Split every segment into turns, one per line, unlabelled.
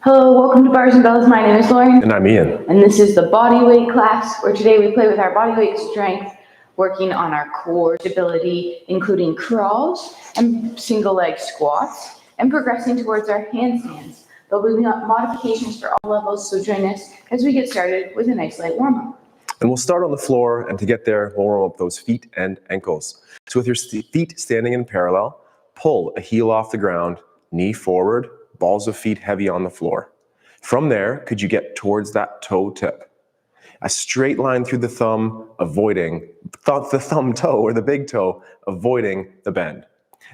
Hello, welcome to Bars and Bells. My name is Lauren.
And I'm Ian.
And this is the body weight class, where today we play with our body weight strength, working on our core stability, including crawls and single leg squats, and progressing towards our handstands. There'll be modifications for all levels, so join us as we get started with a nice light warm-up.
And we'll start on the floor, and to get there, we'll warm up those feet and ankles. So with your feet standing in parallel, pull a heel off the ground, knee forward, balls of feet heavy on the floor. From there, could you get towards that toe tip? A straight line through the thumb, avoiding the thumb toe or the big toe, avoiding the bend.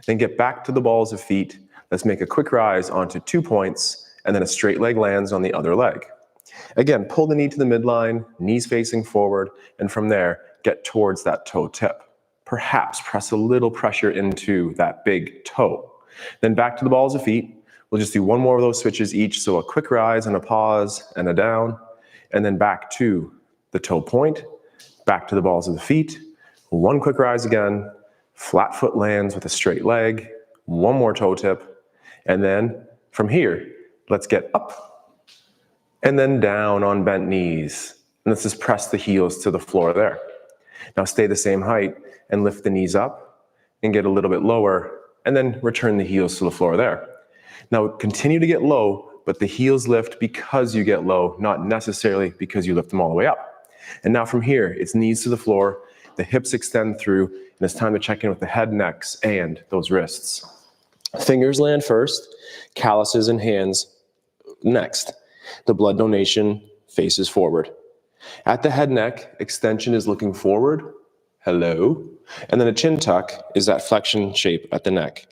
Then get back to the balls of feet. Let's make a quick rise onto 2 points, and then a straight leg lands on the other leg. Again, pull the knee to the midline, knees facing forward, and from there, get towards that toe tip. Perhaps press a little pressure into that big toe. Then back to the balls of feet. We'll just do one more of those switches each, so a quick rise and a pause and a down, and then back to the toe point, back to the balls of the feet, one quick rise again, flat foot lands with a straight leg, one more toe tip, and then from here, let's get up and then down on bent knees. And let's just press the heels to the floor there. Now stay the same height and lift the knees up and get a little bit lower, and then return the heels to the floor there. Now continue to get low, but the heels lift because you get low, not necessarily because you lift them all the way up. And now from here, it's knees to the floor, the hips extend through, and it's time to check in with the head, necks, and those wrists. Fingers land first, calluses and hands next. The blood donation faces forward. At the head neck, extension is looking forward, hello, and then a chin tuck is that flexion shape at the neck.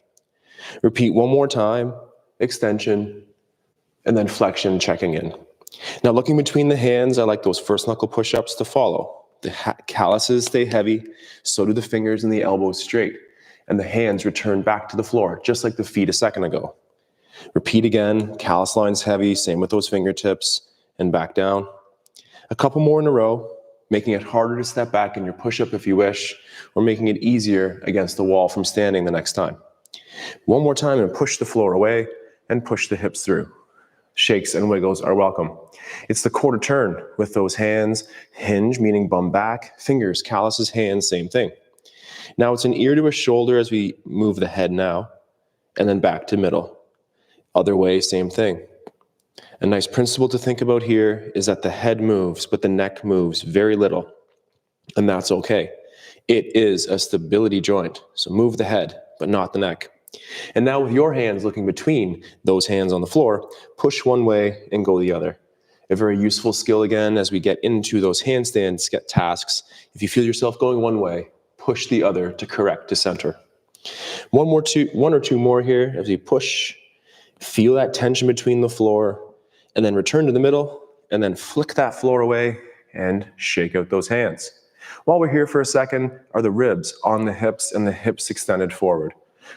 Repeat one more time, extension, and then flexion checking in. Now looking between the hands, I like those first knuckle push-ups to follow. The calluses stay heavy, so do the fingers and the elbows straight, and the hands return back to the floor, just like the feet a second ago. Repeat again, callus lines heavy, same with those fingertips, and back down. A couple more in a row, making it harder to step back in your push-up if you wish, or making it easier against the wall from standing the next time. One more time and push the floor away and push the hips through. Shakes and wiggles are welcome. It's the quarter turn with those hands, hinge, meaning bum back, fingers, calluses, hands, same thing. Now it's an ear to a shoulder as we move the head now, and then back to middle. Other way, same thing. A nice principle to think about here is that the head moves, but the neck moves very little, and that's okay. It is a stability joint, so move the head, but not the neck. And now with your hands looking between those hands on the floor, push one way and go the other. A very useful skill again as we get into those handstands tasks. If you feel yourself going one way, push the other to correct to center. One or two more here as we push. Feel that tension between the floor, and then return to the middle, and then flick that floor away and shake out those hands. While we're here for a second, are the ribs on the hips and the hips extended forward.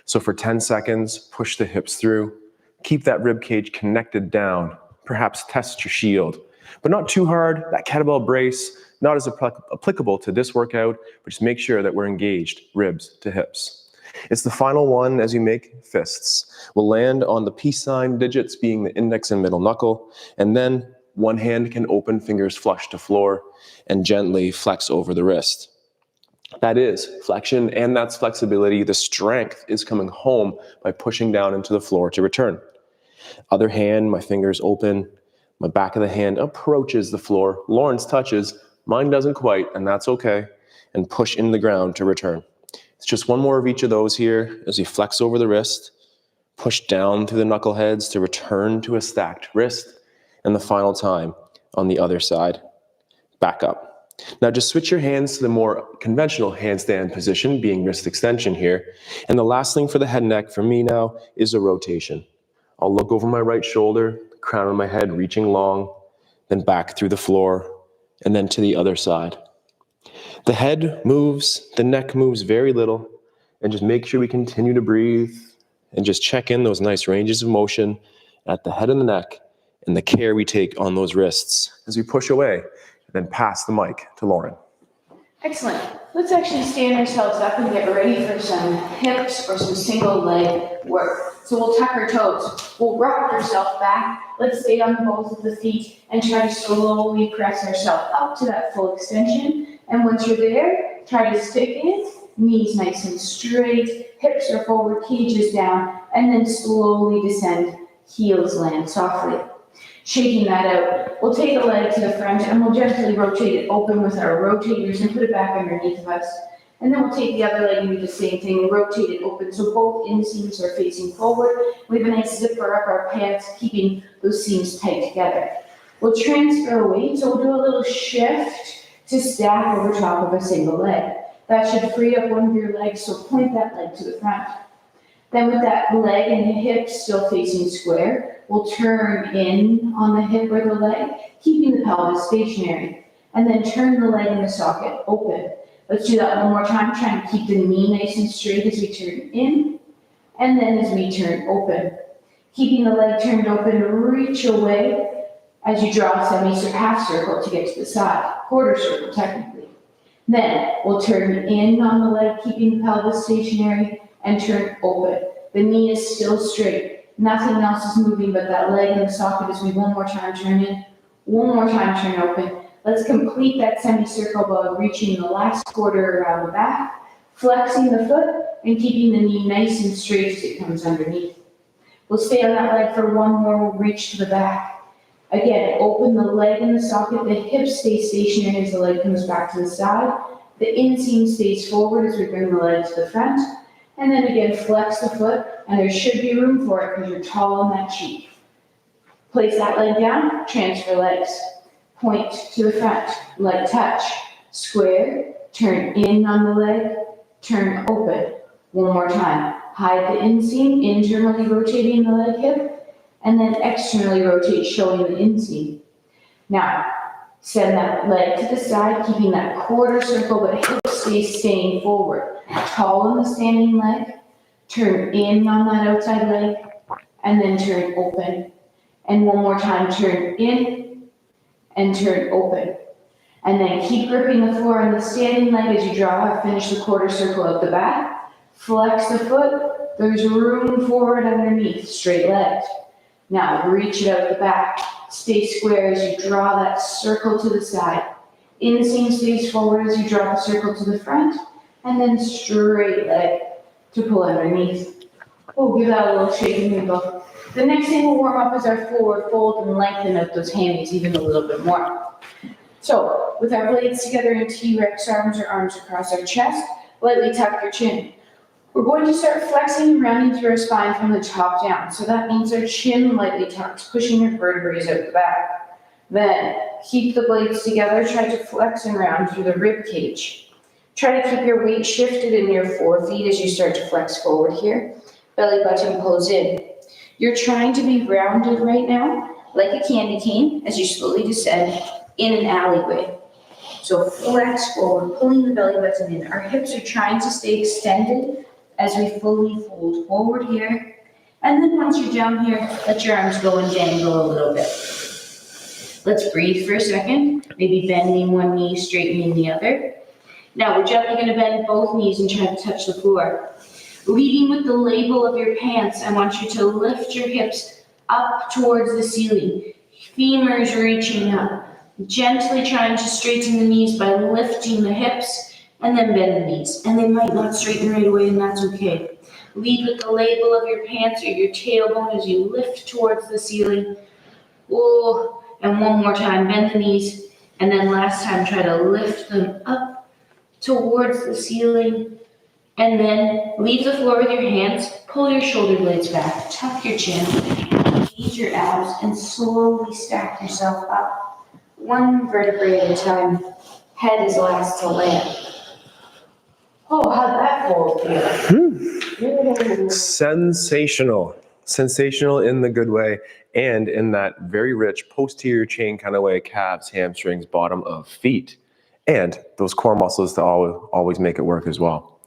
So for 10 seconds, push the hips through. Keep that rib cage connected down. Perhaps test your shield, but not too hard. That kettlebell brace, not as applicable to this workout, but just make sure that we're engaged, ribs to hips. It's the final one as you make fists. We'll land on the peace sign digits being the index and middle knuckle, and then one hand can open, fingers flush to floor, and gently flex over the wrist. That is flexion, and that's flexibility. The strength is coming home by pushing down into the floor to return. Other hand, my fingers open, my back of the hand approaches the floor. Lauren's touches, mine doesn't quite, and that's okay. And push into the ground to return. It's just one more of each of those here as you flex over the wrist, push down through the knuckleheads to return to a stacked wrist, and the final time on the other side, back up. Now just switch your hands to the more conventional handstand position, being wrist extension here. And the last thing for the head and neck for me now is a rotation. I'll look over my right shoulder, the crown of my head reaching long, then back through the floor, and then to the other side. The head moves, the neck moves very little, and just make sure we continue to breathe and just check in those nice ranges of motion at the head and the neck and the care we take on those wrists as we push away. Then pass the mic to Lauren.
Excellent. let's actually stand ourselves up and get ready for some hips or some single leg work. So we'll tuck our toes. We'll rock ourselves back. Let's stay on the balls of the feet and try to slowly press ourselves up to that full extension. And once you're there, try to stick it. Knees nice and straight. Hips are forward, cages down. And then slowly descend. Heels land softly. Shaking that out, we'll take a leg to the front and we'll gently rotate it open with our rotators and put it back underneath of us. And then we'll take the other leg and do the same thing and rotate it open so both inseams are facing forward. We have a nice zipper up our pants, keeping those seams tight together. We'll transfer weight, so we'll do a little shift to stack over top of a single leg. That should free up one of your legs, so point that leg to the front. Then with that leg and the hip still facing square, we'll turn in on the hip or the leg, keeping the pelvis stationary. And then turn the leg in the socket open. Let's do that one more time, trying to keep the knee nice and straight as we turn in, and then as we turn open. Keeping the leg turned open, reach away as you draw a half circle to get to the side, quarter circle technically. Then we'll turn in on the leg, keeping the pelvis stationary, and turn open. The knee is still straight. Nothing else is moving but that leg in the socket as we one more time turn in, one more time turn open. Let's complete that semicircle by reaching the last quarter around the back, flexing the foot, and keeping the knee nice and straight as it comes underneath. We'll stay on that leg for one more, we'll reach to the back. Again, open the leg in the socket, the hip stays stationary as the leg comes back to the side. The inseam stays forward as we bring the leg to the front. And then again, flex the foot, and there should be room for it because you're tall on that cheek. Place that leg down, transfer legs. Point to the front, leg touch, square, turn in on the leg, turn open. One more time, hide the inseam, internally rotating the leg hip, and then externally rotate, showing the inseam. Now, send that leg to the side, keeping that quarter circle, but hip stays staying forward. Tall on the standing leg, turn in on that outside leg, and then turn open. And one more time, turn in, and turn open. And then keep gripping the floor on the standing leg as you finish the quarter circle out the back. Flex the foot, there's room forward underneath, straight legs. Now reach it out the back, stay square as you draw that circle to the side. Inseam stays forward as you draw the circle to the front, and then straight leg to pull underneath. We'll give that a little shake and wiggle. The next thing we'll warm up is our forward fold and lengthen out those hammies even a little bit more. So, with our blades together in T-Rex arms or arms across our chest, lightly tuck your chin. We're going to start flexing and rounding through our spine from the top down. So that means our chin lightly tucked, pushing your vertebrae out the back. Then, keep the blades together, try to flex and round through the rib cage. Try to keep your weight shifted in your forefeet as you start to flex forward here. Belly button pulls in. You're trying to be rounded right now, like a candy cane, as you slowly descend in an alleyway. So flex forward, pulling the belly button in. Our hips are trying to stay extended as we fully fold forward here. And then once you're down here, let your arms go and dangle a little bit. Let's breathe for a second, maybe bending one knee, straightening the other. Now we're gently going to bend both knees and try to touch the floor. Leading with the label of your pants, I want you to lift your hips up towards the ceiling. Femurs reaching up. Gently trying to straighten the knees by lifting the hips and then bend the knees. And they might not straighten right away, and that's okay. Lead with the label of your pants or your tailbone as you lift towards the ceiling. Oh, and one more time, bend the knees. And then last time, try to lift them up towards the ceiling. And then leave the floor with your hands, pull your shoulder blades back, tuck your chin, engage your abs, and slowly stack yourself up. One vertebrae at a time. Head is last to land. Oh, how'd that fold feel?
Sensational. Sensational in the good way and in that very rich posterior chain kind of way, calves, hamstrings, bottom of feet. And those core muscles to always make it work as well.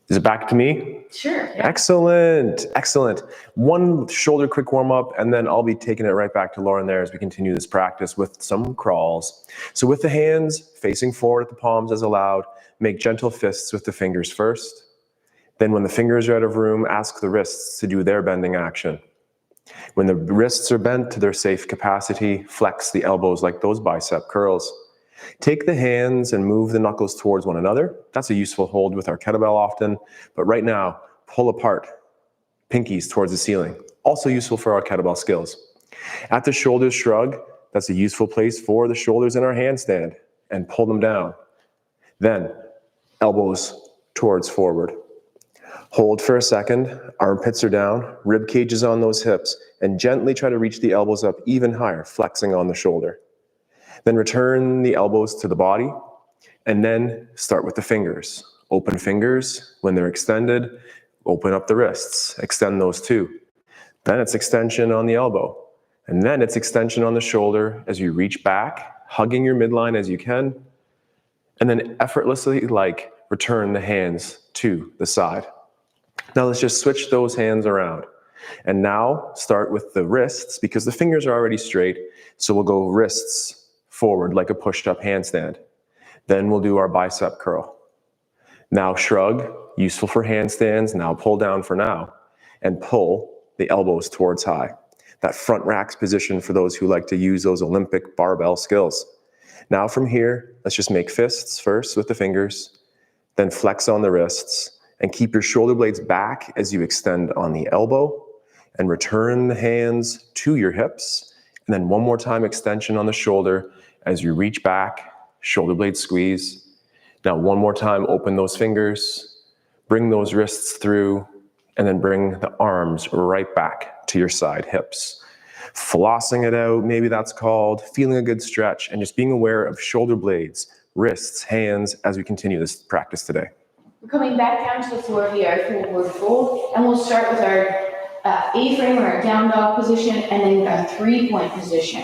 Is it back to me?
Sure. Yeah.
Excellent, excellent. One shoulder quick warm up, and then I'll be taking it right back to Lauren there as we continue this practice with some crawls. So with the hands facing forward at the palms as allowed, make gentle fists with the fingers first. Then when the fingers are out of room, ask the wrists to do their bending action. When the wrists are bent to their safe capacity, flex the elbows like those bicep curls. Take the hands and move the knuckles towards one another. That's a useful hold with our kettlebell often, but right now, pull apart, pinkies towards the ceiling. Also useful for our kettlebell skills. At the shoulders shrug, that's a useful place for the shoulders in our handstand, and pull them down. Then, elbows towards forward. Hold for a second, armpits are down, rib cage is on those hips, and gently try to reach the elbows up even higher, flexing on the shoulder. Then return the elbows to the body, and then start with the fingers. Open fingers, when they're extended, open up the wrists, extend those too. Then it's extension on the elbow, and then it's extension on the shoulder as you reach back, hugging your midline as you can, and then effortlessly, return the hands to the side. Now let's just switch those hands around. And now start with the wrists, because the fingers are already straight, so we'll go wrists forward like a pushed-up handstand. Then we'll do our bicep curl. Now shrug, useful for handstands, now pull down for now, and pull the elbows towards high. That front racks position for those who like to use those Olympic barbell skills. Now from here, let's just make fists first with the fingers, then flex on the wrists, and keep your shoulder blades back as you extend on the elbow, and return the hands to your hips, and then one more time extension on the shoulder as you reach back, shoulder blade squeeze. Now one more time, open those fingers, bring those wrists through, and then bring the arms right back to your side hips. Flossing it out, maybe that's called, feeling a good stretch, and just being aware of shoulder blades, wrists, hands as we continue this practice today.
We're coming back down to the floor via our forward fold, and we'll start with our A-frame or our down dog position, and then our 3-point position.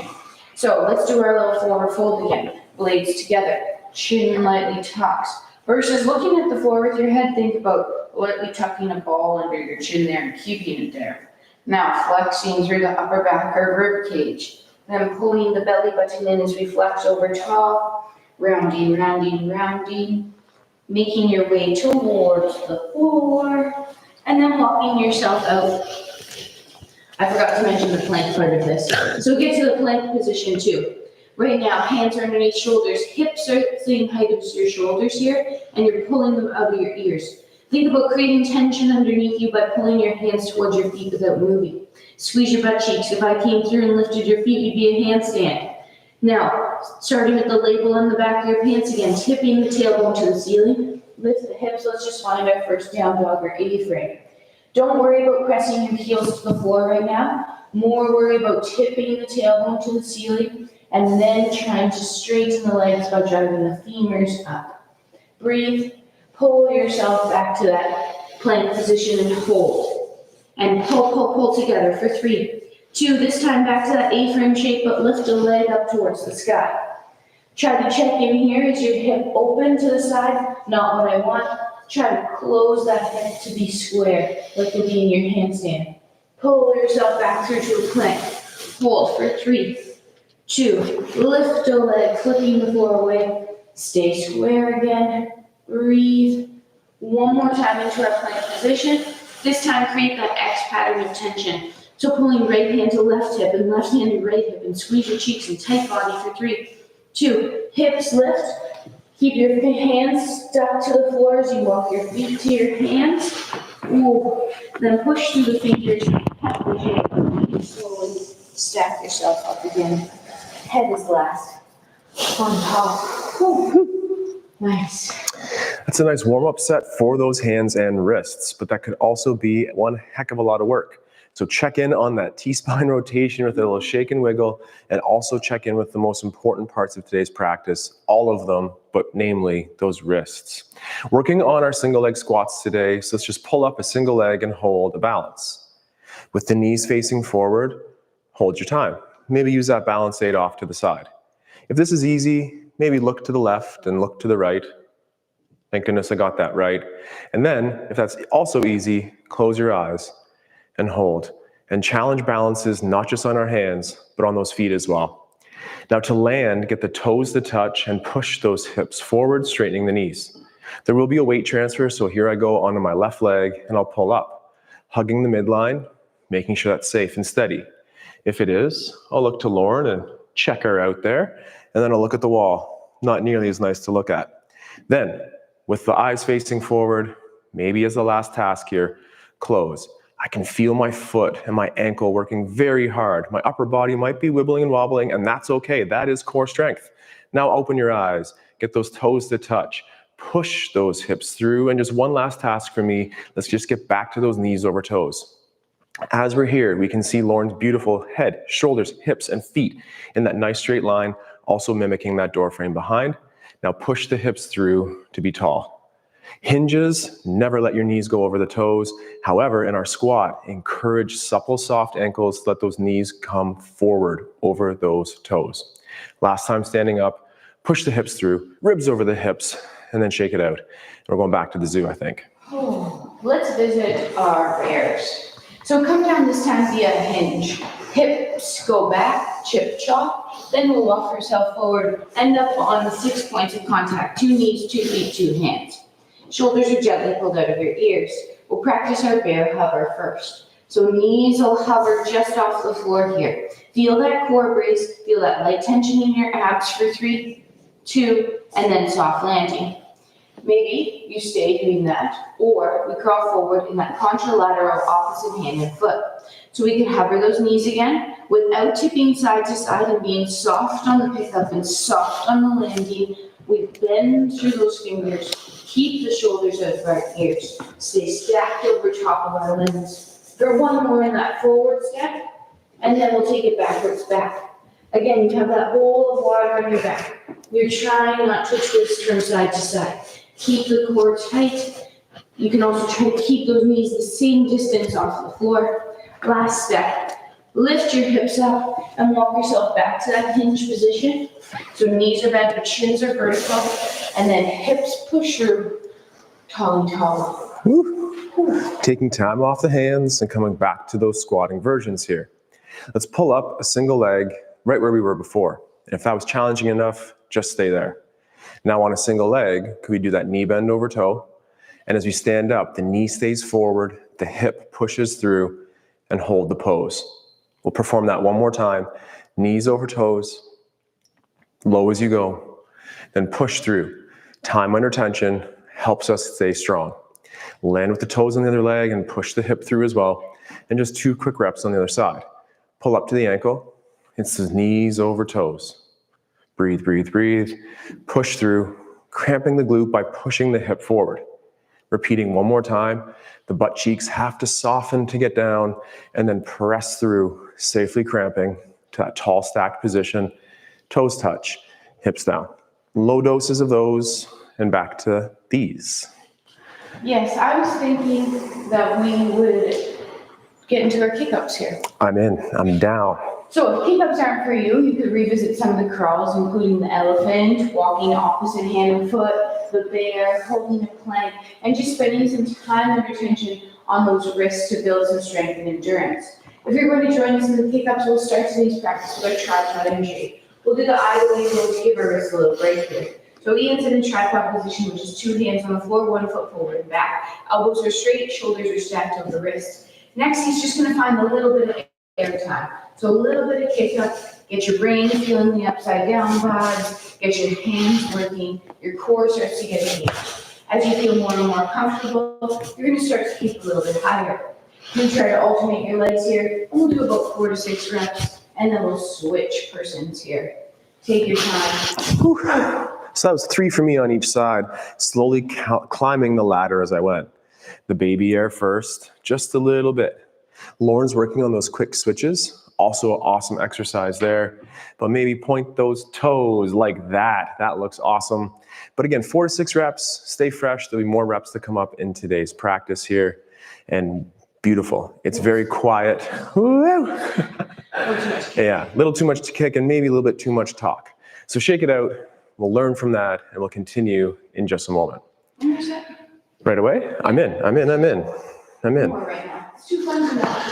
So let's do our little forward fold again. Blades together, chin lightly tucks. Versus looking at the floor with your head, think about lightly tucking a ball under your chin there and keeping it there. Now flexing through the upper back or rib cage. Then pulling the belly button in as we flex over top, rounding, rounding, rounding. Making your way towards the floor, and then walking yourself out. I forgot to mention the plank part of this. So get to the plank position too. Right now, hands are underneath shoulders, hips are the same height as your shoulders here, and you're pulling them out of your ears. Think about creating tension underneath you by pulling your hands towards your feet without moving. Squeeze your butt cheeks. If I came through and lifted your feet, you'd be a handstand. Now, starting with the label on the back of your pants again, tipping the tailbone to the ceiling. Lift the hips. Let's just find our first down dog or A-frame. Don't worry about pressing your heels to the floor right now. More worry about tipping the tailbone to the ceiling and then trying to straighten the legs by driving the femurs up. Breathe. Pull yourself back to that plank position and hold. And pull, pull, pull together for 3, 2. This time back to that A-frame shape, but lift a leg up towards the sky. Try to check in here. Is your hip open to the side? Not what I want. Try to close that hip to be square, like would be in your handstand. Pull yourself back through to a plank. Hold for 3, 2. Lift a leg, flipping the floor away. Stay square again. Breathe. One more time into our plank position. This time create that X pattern of tension. So pulling right hand to left hip and left hand to right hip and squeeze your cheeks and tight body for 3, 2. Hips lift. Keep your hands stuck to the floor as you walk your feet to your hands. Ooh. Then push through the fingers. And slowly stack yourself up again. Head is last. On top. Ooh. Nice.
That's a nice warm-up set for those hands and wrists, but that could also be one heck of a lot of work. So check in on that T-spine rotation with a little shake and wiggle, and also check in with the most important parts of today's practice, all of them, but namely those wrists. Working on our single leg squats today, so let's just pull up a single leg and hold a balance. With the knees facing forward, hold your time. Maybe use that balance aid off to the side. If this is easy, maybe look to the left and look to the right. Thank goodness I got that right. And then, if that's also easy, close your eyes and hold. And challenge balances not just on our hands, but on those feet as well. Now to land, get the toes to touch and push those hips forward, straightening the knees. There will be a weight transfer, so here I go onto my left leg and I'll pull up, hugging the midline, making sure that's safe and steady. If it is, I'll look to Lauren and check her out there, and then I'll look at the wall. Not nearly as nice to look at. Then, with the eyes facing forward, maybe as the last task here, close. I can feel my foot and my ankle working very hard. My upper body might be wibbling and wobbling, and that's okay. That is core strength. Now open your eyes, get those toes to touch, push those hips through, and just one last task for me. Let's just get back to those knees over toes. As we're here, we can see Lauren's beautiful head, shoulders, hips, and feet in that nice straight line, also mimicking that door frame behind. Now push the hips through to be tall. Hinges, never let your knees go over the toes. However, in our squat, encourage supple, soft ankles. Let those knees come forward over those toes. Last time standing up, push the hips through, ribs over the hips, and then shake it out. We're going back to the zoo, I think.
Let's visit our bears. So come down this time via hinge. Hips go back, chip chop. Then we'll walk ourselves forward, end up on the 6 points of contact. 2 knees, 2 feet, 2 hands. Shoulders are gently pulled out of your ears. We'll practice our bear hover first. So knees will hover just off the floor here. Feel that core brace, feel that light tension in your abs for 3, 2, and then soft landing. Maybe you stay doing that, or we crawl forward in that contralateral opposite hand and foot. So we can hover those knees again without tipping side to side and being soft on the pickup and soft on the landing. We bend through those fingers. Keep the shoulders out of our ears. Stay stacked over top of our limbs. Throw one more in that forward step, and then we'll take it backwards back. Again, you have that bowl of water on your back. You're trying not to twist from side to side. Keep the core tight. You can also try to keep those knees the same distance off the floor. Last step. Lift your hips up and walk yourself back to that hinge position. So knees are bent, but shins are vertical. And then hips push through, tall and tall.
Taking time off the hands and coming back to those squatting versions here. Let's pull up a single leg right where we were before. And if that was challenging enough, just stay there. Now on a single leg, could we do that knee bend over toe? And as we stand up, the knee stays forward, the hip pushes through, and hold the pose. We'll perform that one more time. Knees over toes, low as you go, then push through. Time under tension helps us stay strong. Land with the toes on the other leg and push the hip through as well. And just 2 quick reps on the other side. Pull up to the ankle. It's the knees over toes. Breathe, breathe, breathe. Push through, cramping the glute by pushing the hip forward. Repeating one more time. The butt cheeks have to soften to get down, and then press through, safely cramping to that tall stacked position. Toes touch, hips down. Low doses of those, and back to these.
Yes, I was thinking that we would get into our kick-ups here.
I'm in, I'm down.
So if kick-ups aren't for you, you could revisit some of the crawls, including the elephant, walking opposite hand and foot, the bear, holding a plank, and just spending some time under tension on those wrists to build some strength and endurance. If you're going to join us in the kick-ups, we'll start today's practice with our tripod in shape. We'll do the idle angles to give our wrists a little break here. So Ian's in a tripod position, which is 2 hands on the floor, 1 foot forward and back. Elbows are straight, shoulders are stacked over the wrists. Next, he's just going to find a little bit of air time. So a little bit of kick up, get your brain feeling the upside down vibes, get your hands working, your core starts to get engaged. As you feel more and more comfortable, you're going to start to kick a little bit higher. You can try to alternate your legs here, and we'll do about 4 to 6 reps, and then we'll switch persons here. Take your time.
So that was 3 for me on each side, slowly climbing the ladder as I went. The baby air first, just a little bit. Lauren's working on those quick switches. Also an awesome exercise there. But maybe point those toes like that. That looks awesome. But again, 4 to 6 reps. Stay fresh. There'll be more reps to come up in today's practice here. And beautiful. It's very quiet. Woo! Yeah, a little too much to kick and maybe a little bit too much talk. So shake it out. We'll learn from that and we'll continue in just a moment. Right away? I'm in.
More right now. It's too fun to know.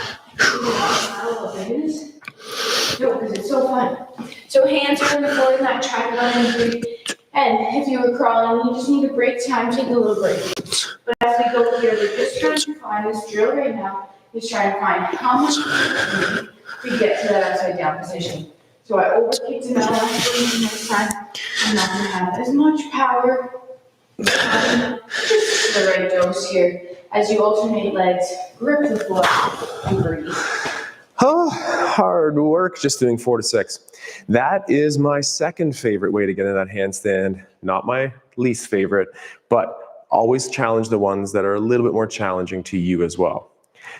No, because it's so fun. So hands are on the floor in that tripod and breathe. And if you were crawling, you just need to break time, take a little break. But as we go here, we're just trying to find this drill right now, is trying to find how much you need to get to that upside down position. So I overkicked him out last week, next time I'm not going to have as much power. Just the right dose here. As you alternate legs, grip the floor and breathe.
Oh, hard work just doing 4 to 6. That is my second favorite way to get in that handstand. Not my least favorite, but always challenge the ones that are a little bit more challenging to you as well.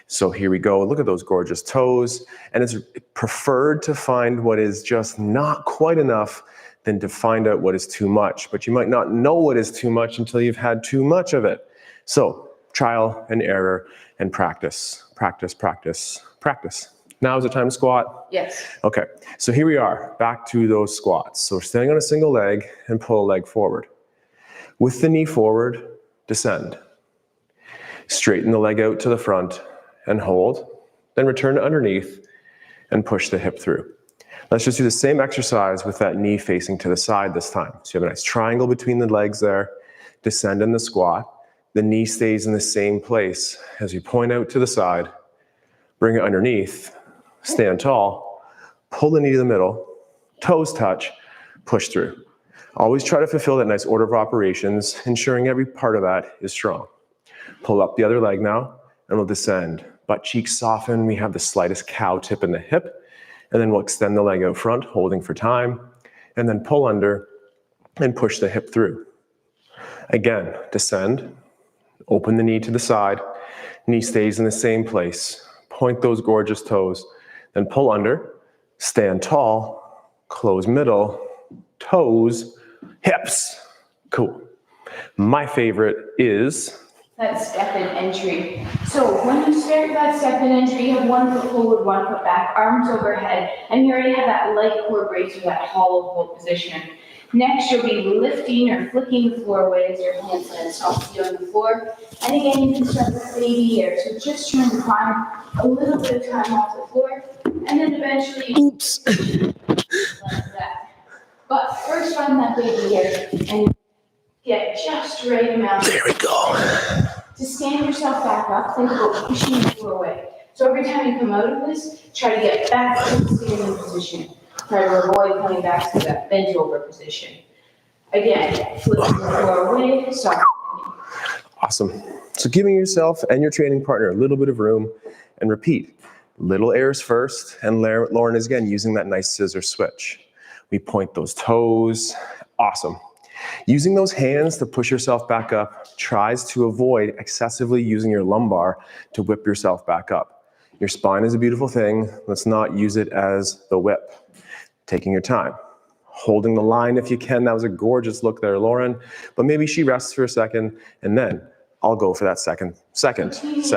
So here we go. Look at those gorgeous toes. And it's preferred to find what is just not quite enough than to find out what is too much. But you might not know what is too much until you've had too much of it. So trial and error and practice, practice, practice, practice. Now is the time to squat?
Yes.
Okay, so here we are, back to those squats. So we're standing on a single leg and pull a leg forward. With the knee forward, descend. Straighten the leg out to the front and hold. Then return to underneath and push the hip through. Let's just do the same exercise with that knee facing to the side this time. So you have a nice triangle between the legs there. Descend in the squat. The knee stays in the same place as you point out to the side. Bring it underneath. Stand tall, pull the knee to the middle, toes touch, push through. Always try to fulfill that nice order of operations, ensuring every part of that is strong. Pull up the other leg now, and we'll descend. Butt cheeks soften, we have the slightest cow tip in the hip, and then we'll extend the leg out front, holding for time, and then pull under and push the hip through. Again, descend, open the knee to the side, knee stays in the same place, point those gorgeous toes, then pull under, stand tall, close middle, toes, hips. Cool. My favorite is
that step in entry. So when you start that step in entry, you have 1 foot forward, 1 foot back, arms overhead, and you already have that leg core brace or that hollow hold position. Next, you'll be lifting or flicking the floor away as your hands land softly on the floor. And again, you can start with baby air. So just trying to find a little bit of time off the floor, and then eventually, oops, like that. But first, find that baby air and get just right amount.
There we go.
To stand yourself back up, think about pushing the floor away. So every time you come out of this, try to get back to the standing position. Try to avoid coming back to that bent over position. Again, flip the floor away, stop.
Awesome. So giving yourself and your training partner a little bit of room and repeat. Little airs first, and Lauren is again using that nice scissor switch. We point those toes. Awesome. Using those hands to push yourself back up tries to avoid excessively using your lumbar to whip yourself back up. Your spine is a beautiful thing. Let's not use it as the whip. Taking your time. Holding the line if you can. That was a gorgeous look there, Lauren. But maybe she rests for a second, and then I'll go for that second set.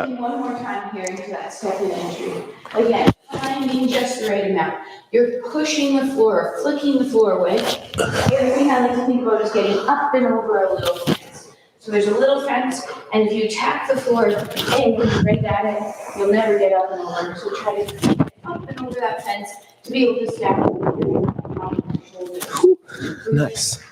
One more time here into that second entry. Again, finding just the right amount. You're pushing the floor, flicking the floor away. The other thing I like to think about is getting up and over a little fence. So there's a little fence, and if you tap the floor in right at it, you'll never get up and over. So try to get up and over that fence to be able to step on your shoulders.
Nice.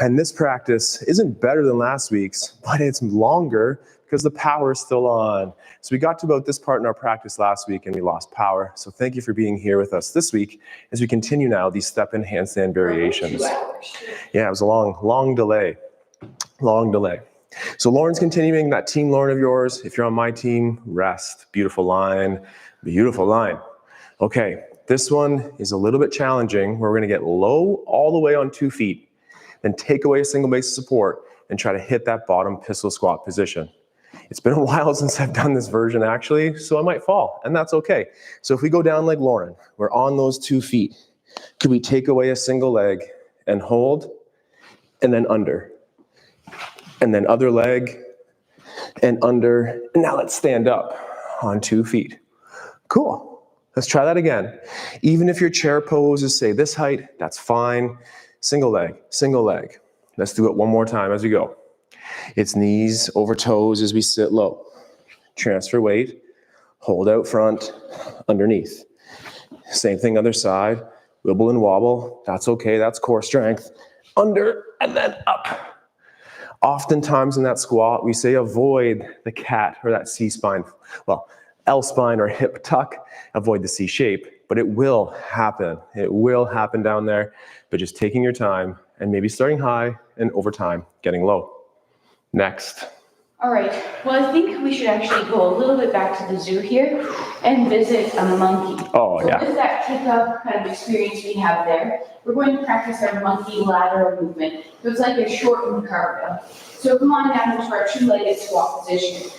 And this practice isn't better than last week's, but it's longer because the power is still on. So we got to about this part in our practice last week and we lost power. So thank you for being here with us this week as we continue now these step-in handstand variations. Yeah, it was a long delay. Long delay. So Lauren's continuing that team Lauren of yours. If you're on my team, rest. Beautiful line. Beautiful line. Okay, this one is a little bit challenging. We're going to get low all the way on 2 feet, then take away a single base of support and try to hit that bottom pistol squat position. It's been a while since I've done this version actually, so I might fall, and that's okay. So if we go down like Lauren, we're on those 2 feet. Could we take away a single leg and hold, and then under, and then other leg, and under, and now let's stand up on 2 feet. Cool. Let's try that again. Even if your chair pose is, say, this height, that's fine. Single leg, single leg. Let's do it one more time as we go. It's knees over toes as we sit low. Transfer weight, hold out front, underneath. Same thing other side, wibble and wobble. That's okay, that's core strength. under, and then up. Oftentimes in that squat, we say avoid the cat or that C-spine, well, L-spine or hip tuck, avoid the C shape, but it will happen. It will happen down there, but just taking your time and maybe starting high and over time getting low. Next.
All right, well, I think we should actually go a little bit back to the zoo here and visit a monkey.
Oh,
so
yeah.
with that kick-up kind of experience we have there, we're going to practice our monkey lateral movement. So it's like a shortened cartwheel. So come on down into our two-legged squat position.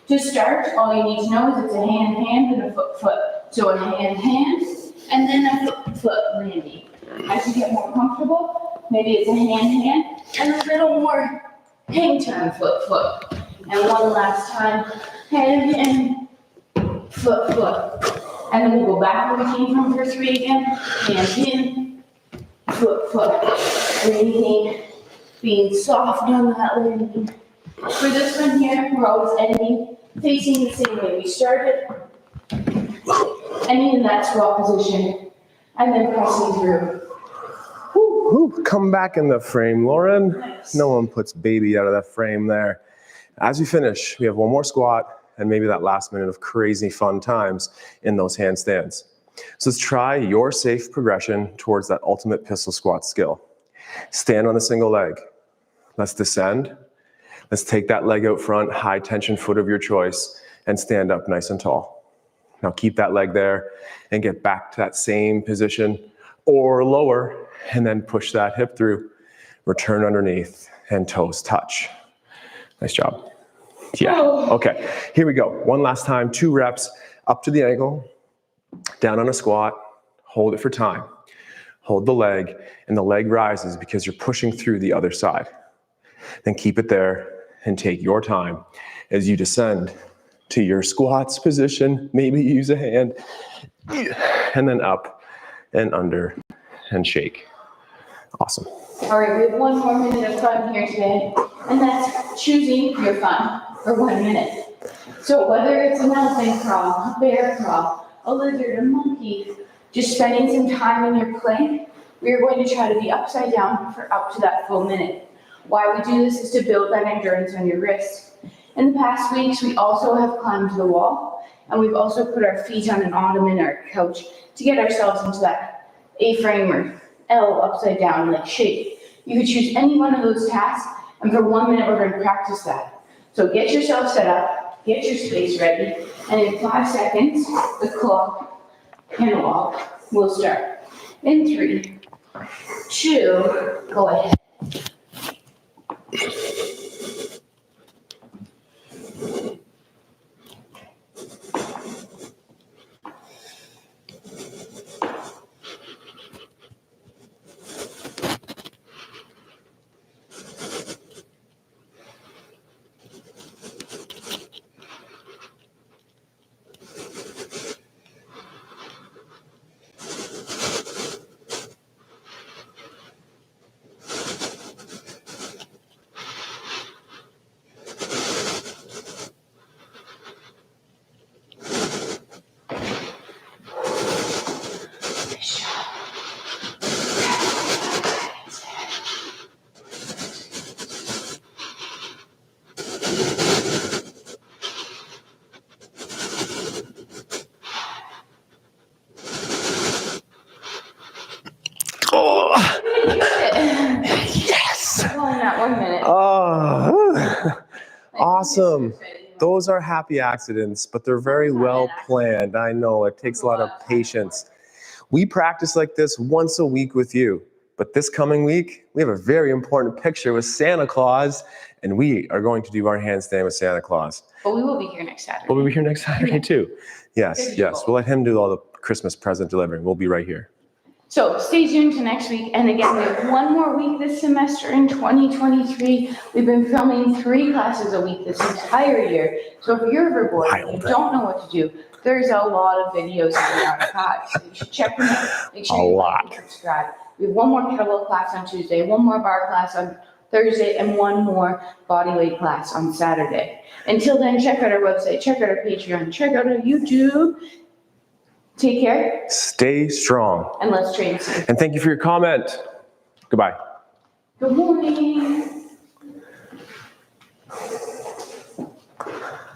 To start, all you need to know is it's a hand-hand and a foot-foot. So a hand-hand and then a foot-foot landing. As you get more comfortable, maybe it's a hand-hand and a little more hang time, foot-foot. And one last time, hand-hand, foot-foot. And then we'll go back where we came from for 3 again. Hand-in, foot-foot. Breathing, being soft on that landing. For this one here, we're always ending facing the same way we started. Ending in that squat position. And then pressing through.
Woo, come back in the frame, Lauren.
Nice.
No one puts baby out of that frame there. As we finish, we have one more squat and maybe that last minute of crazy fun times in those handstands. So let's try your safe progression towards that ultimate pistol squat skill. Stand on a single leg. Let's descend. Let's take that leg out front, high tension foot of your choice, and stand up nice and tall. Now keep that leg there and get back to that same position or lower, and then push that hip through. Return underneath and toes touch. Nice job. Yeah, okay, here we go. One last time, 2 reps, up to the ankle, down on a squat, hold it for time. Hold the leg, and the leg rises because you're pushing through the other side. Then keep it there and take your time as you descend to your squats position. Maybe use a hand, and then up and under and shake. Awesome.
All right, we have one more minute of fun here today, and that's choosing your fun for 1 minute. So whether it's an elephant crawl, a bear crawl, a lizard, a monkey, just spending some time in your plank, we are going to try to be upside down for up to that full minute. Why we do this is to build that endurance on your wrists. In the past weeks, we also have climbed the wall, and we've also put our feet on an ottoman or couch to get ourselves into that A-frame or L upside down like shape. You could choose any one of those tasks, and for 1 minute, we're going to practice that. So get yourself set up, get your space ready, and in 5 seconds, the clock and walk will start. In 3, 2, go ahead.
Yes!
Well, in that 1 minute.
Oh, awesome. Those are happy accidents, but they're very well planned. I know it takes a lot of patience. We practice like this once a week with you, but this coming week, we have a very important picture with Santa Claus, and we are going to do our handstand with Santa Claus.
But we will be here next Saturday.
We'll be here next Saturday too. Yes, yes. We'll let him do all the Christmas present delivering. We'll be right here.
So stay tuned to next week. And again, we have 1 more week this semester in 2023. We've been filming 3 classes a week this entire year. So if you're ever bored and you don't know what to do, there's a lot of videos on the archive. So you should check them out. Make sure you like and subscribe. We have 1 more kettlebell class on Tuesday, 1 more bar class on Thursday, and 1 more bodyweight class on Saturday. Until then, check out our website, check out our Patreon, check out our YouTube. Take care.
Stay strong.
And let's train soon.
And thank you for your comment. Goodbye.
Good morning.